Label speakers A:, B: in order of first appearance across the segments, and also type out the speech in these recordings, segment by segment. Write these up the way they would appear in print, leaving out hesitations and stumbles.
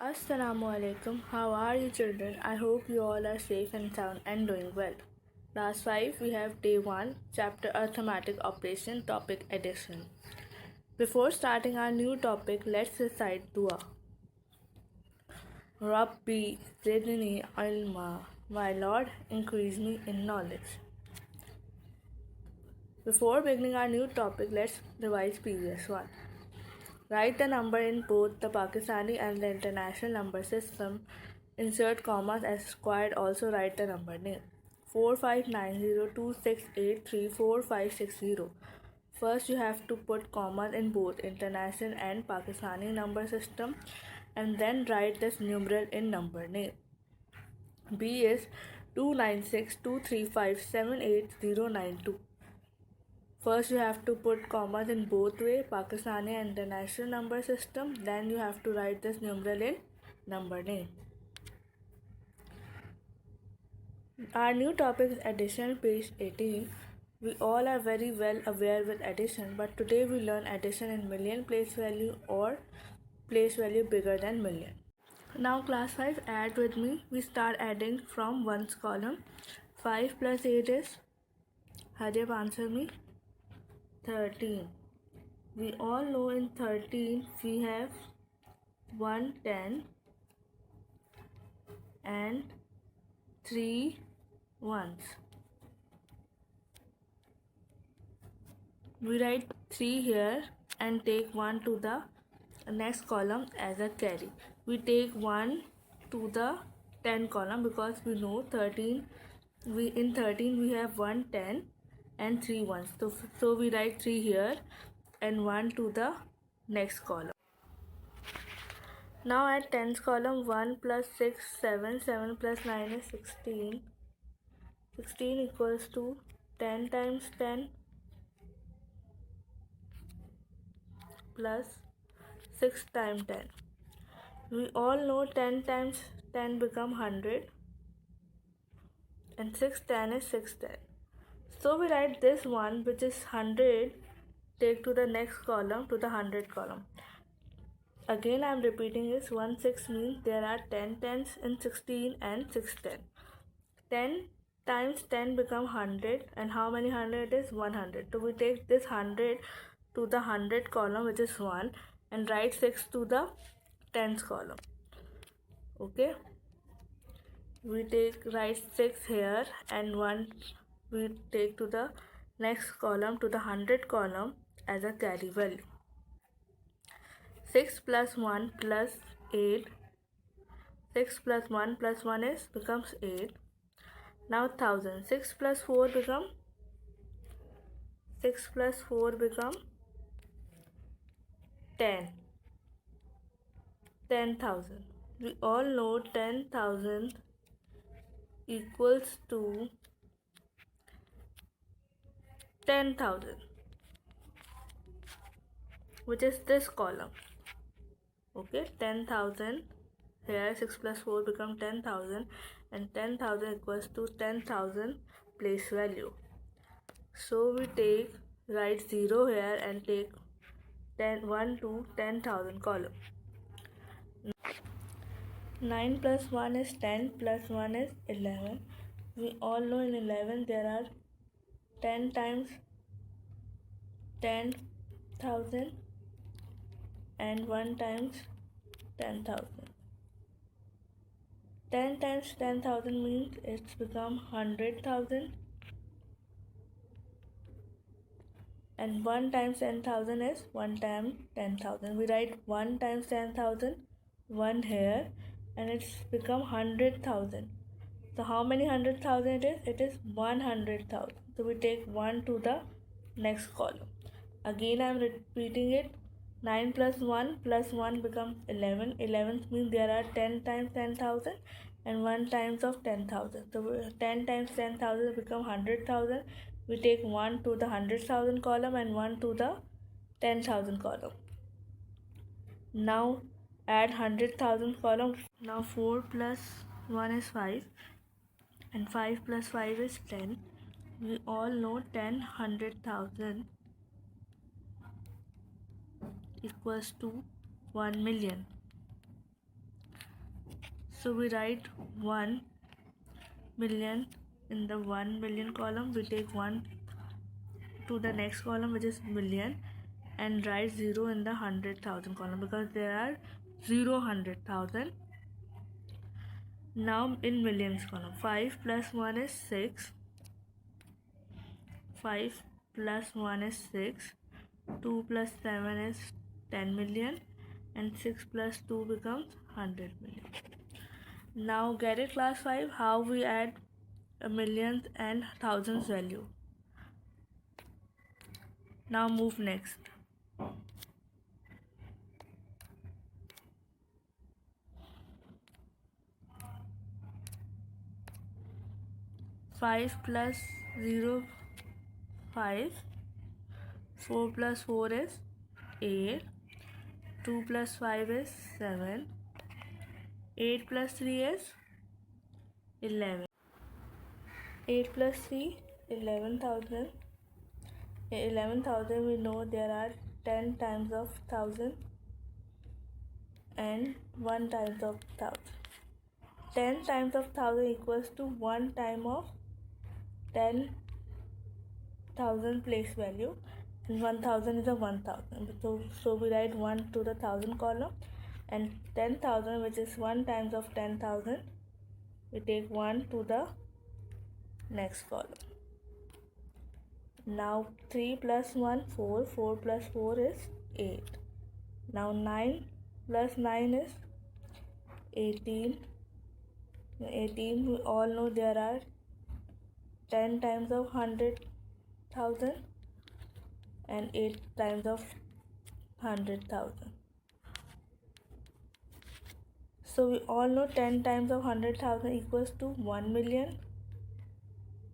A: Assalamu alaikum. How are you children? I hope you all are safe and sound and doing well. Class 5 we have day 1 chapter arithmetic operation topic addition. Before starting our new topic, let's recite dua. Rabbi zidni ilma. My Lord, increase me in knowledge. Before beginning our new topic, let's revise previous one. Write the number in both the Pakistani and the international number system. Insert commas as required. Also write the number name. 459026834560. First you have to put commas in both international and Pakistani number system and then write this numeral in number name. B is 29623578092. First you have to put commas in both way, Pakistani and international number system. Then you have to write this numeral in number name. Our new topic is addition, page 18. We all are very well aware with addition, but today we learn addition in million place value or place value bigger than million. Now class 5, add with me. We start adding from ones column. 5 plus 8 is, Hajib answer me, 13. We all know in 13 we have 110 and 3 ones. We write 3 here and take 1 to the next column as a carry. We take 1 to the 10 column because we know 13 we have 110 and 3 ones. So we write 3 here and 1 to the next column. Now at 10th column, 1 plus 6, 7, 7 plus 9 is 16. 16 equals to 10 times 10 plus 6 times 10. We all know 10 times 10 become 100 and 6 10 is 610. So we write this one which is 100, take to the next column, to the 100 column. Again I am repeating this, 1 6 means there are 10 tens in 16 and 6 10. 10 times 10 become 100 and how many 100 is 100. So we take this 100 to the 100 column which is 1 and write 6 to the 10th column. Okay. We write 6 here and 1 we take to the next column, to the 100 column as a carry value. 6 plus 1 plus 8. 6 plus 1 plus 1 is becomes 8. Now 1000. 6 plus 4 become 10. 10,000. We all know 10,000 equals to 10,000, which is this column. Okay, 10,000 here, 6 plus 4 become 10,000 and 10,000 equals to 10,000 place value. So we write 0 here and take 1 to 10,000 column. 9 plus 1 is 10 plus 1 is 11. We all know in 11 there are 10 times 10,000 and 1 times 10,000. 10 times 10,000 means it's become 100,000 and 1 times 10,000 is 1 time 10,000. We write 1 times 10,000, 1 here and it's become 100,000. So how many 100,000 it is? It is 100,000. So we take 1 to the next column. Again I am repeating it. 9 plus 1 plus 1 becomes 11. 11 means there are 10 times 10,000 and 1 times of 10,000. So 10 times 10,000 become 100,000. We take 1 to the 100,000 column and 1 to the 10,000 column. Now add 100,000 column. Now 4 plus 1 is 5 and 5 plus 5 is 10. We all know 10 100,000 equals to 1 million. So we write 1 million in the 1 million column. We take 1 to the next column, which is million, and write 0 in the 100,000 column because there are 100,000. Now in millions column, 5 plus 1 is 6. 5 plus 1 is 6. 2 plus 7 is 10 million, and 6 plus 2 becomes 100 million. Now get it, class 5, how we add millions and thousands value. Now move next. Five plus 0, 5. 4 plus 4 is 8. 2 plus 5 is 7. 8 plus 3 is 11. 8 plus 3, 11,000. 11,000, we know there are 10 times of 1,000 and 1 times of 1,000. 10 times of 1,000 equals to 1 time of 10,000 place value, and 1,000 is a 1,000. So we write 1 to the 1,000 column, and 10,000, which is 1 times of 10,000, we take 1 to the next column. Now 3 plus 1, 4. 4 plus 4 is 8. Now 9 plus 9 is 18. 18, we all know there are 10 times of 100,000 and 8 times of 100,000. So we all know 10 times of 100,000 equals to 1 million,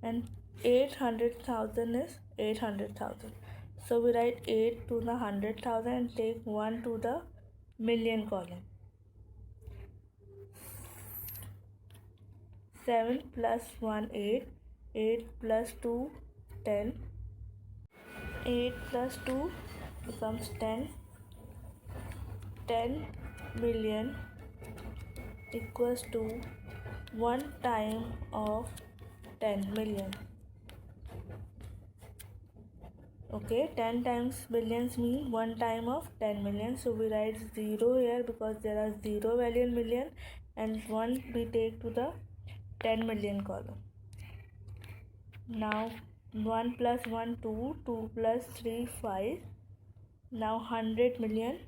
A: and 800,000 is 800,000. So we write 8 to the 100,000 and take 1 to the million column. 7 plus 1, 8. 8 plus 2, 10. 8 plus 2 becomes 10. 10 million equals to 1 time of 10 million. Okay, 10 times millions mean 1 time of 10 million. So we write 0 here because there are 0 value in million, and 1 we take to the 10 million column. Now 1 plus 1, 2. 2 plus 3, 5. Now 100 million.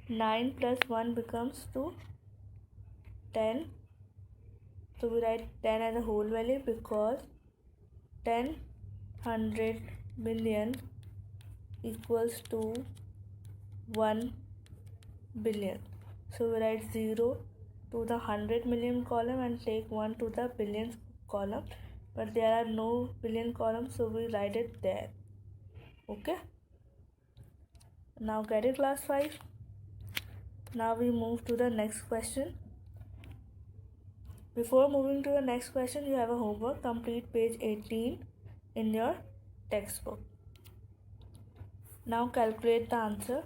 A: 9 plus 1 becomes to 10. So we write 10 as a whole value because 10 100 million equals to 1 billion. So we write 0 to the 100 million column and take 1 to the billions column, but there are no billion columns, so we write it there. Okay, now get it, class 5. Now we move to the next question. Before moving to the next question, you have a homework. Complete page 18 in your textbook. Now calculate the answer.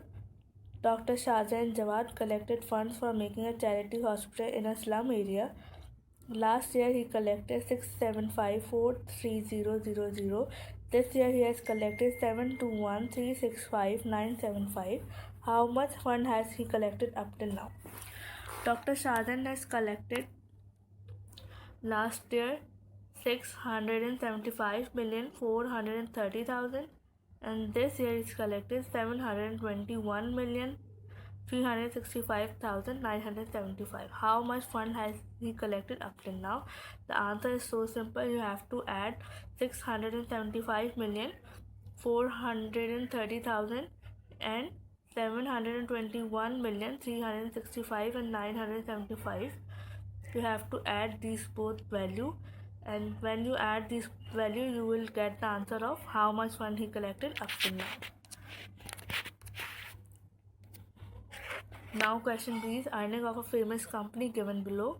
A: Dr. Shahjahan Jawad collected funds for making a charity hospital in a slum area. Last year he collected 6754300. This year he has collected 721365975. How much fund has he collected up till now? Dr. Shahjahan has collected last year 675,430,000, and this year he's collected 721,365,975. How much fund has he collected up till now? The answer is so simple. You have to add 675,430,000 and 721,365 and 975. You have to add these both value, and when you add this value you will get the answer of how much fund he collected up till now. Now question B is earning of a famous company given below.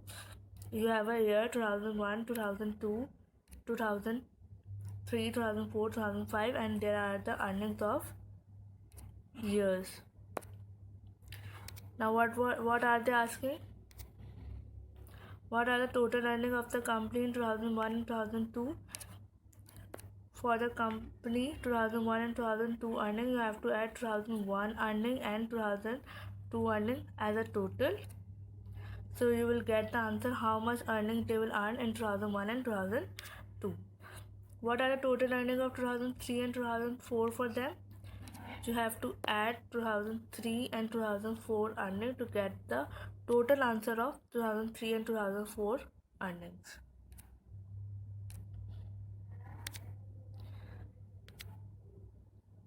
A: You have a year 2001, 2002, 2003, 2004, 2005, and there are the earnings of years. Now what are they asking? What are the total earnings of the company in 2001 and 2002? For the company 2001 and 2002 earning, you have to add 2001 earning and 2002 earning as a total. So you will get the answer how much earning they will earn in 2001 and 2002. What are the total earnings of 2003 and 2004 for them? You have to add 2003 and 2004 earning to get the total answer of 2003 and 2004 earnings.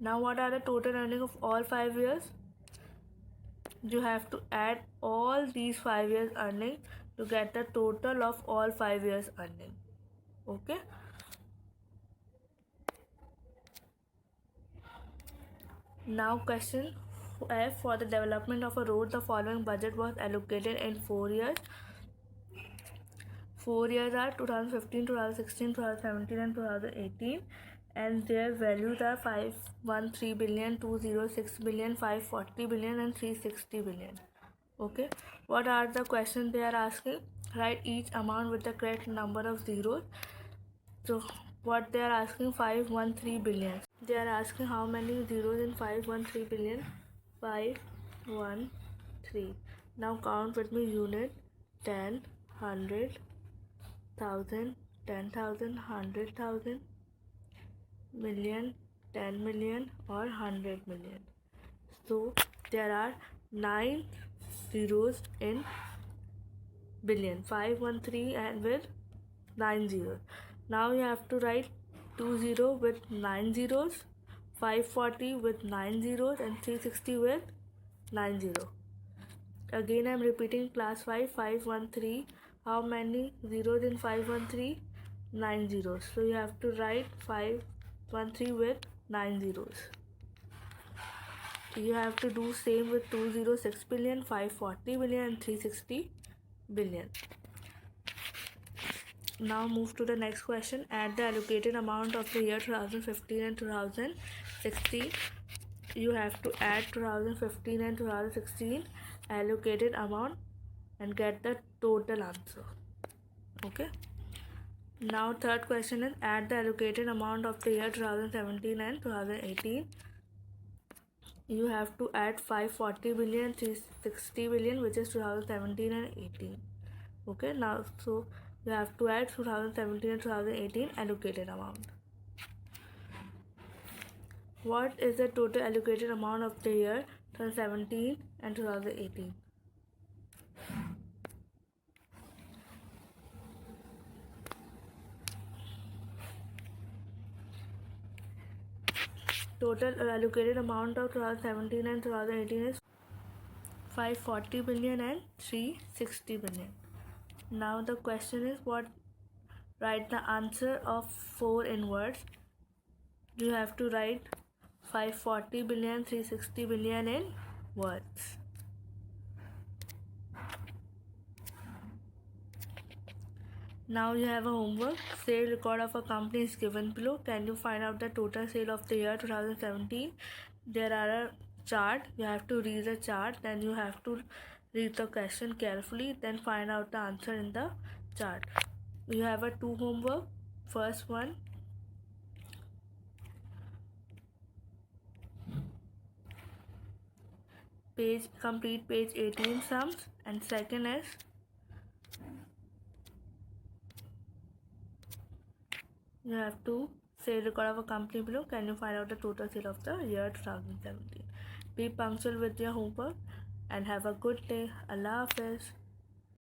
A: Now what are the total earnings of all 5 years? You have to add all these 5 years earning to get the total of all 5 years earning. Okay. Now question F. For the development of a road, the following budget was allocated in 4 years. 4 years are 2015, 2016, 2017 and 2018, and their values are 513 billion, 206 billion, 540 billion and 360 billion. Okay, what are the questions they are asking? Write each amount with the correct number of zeros. So what they are asking, 513 billion. They are asking how many zeros in 513 billion? 513. Now count with me: unit, 10, 100, 1000, 10,000, 100,000, million, 10 million or 100 million. So there are 9 zeros in billion, 513 and with 9 zeros. Now you have to write 20 with 9 zeros, 540 with 9 zeros and 360 with 9 zeros. Again I am repeating class 5, 513. How many zeros in 513? 9 zeros. So you have to write 513 with 9 zeros. You have to do same with 206 billion, 540 billion and 360 billion. Now move to the next question. Add the allocated amount of the year 2015 and 2016. You have to add 2015 and 2016 allocated amount and get the total answer. Okay. Now third question is add the allocated amount of the year 2017 and 2018. You have to add 540 billion, 360 billion, which is 2017 and 18. Okay. Now so you have to add 2017 and 2018 allocated amount. What is the total allocated amount of the year 2017 and 2018? Total allocated amount of 2017 and 2018 is 540 billion and 360 billion. Now the question is write the answer of 4 in words. You have to write 540 billion, 360 billion in words. Now you have a homework. Sale record of a company is given below. Can you find out the total sale of the year 2017? There are a chart. You have to read the chart. Then you have to read the question carefully. Then find out the answer in the chart. You have a 2 homework. First one, complete page 18 sums, and second is you have to say record of a company below. Can you find out the total sale of the year 2017? Be punctual with your homework and have a good day. Allah Hafiz.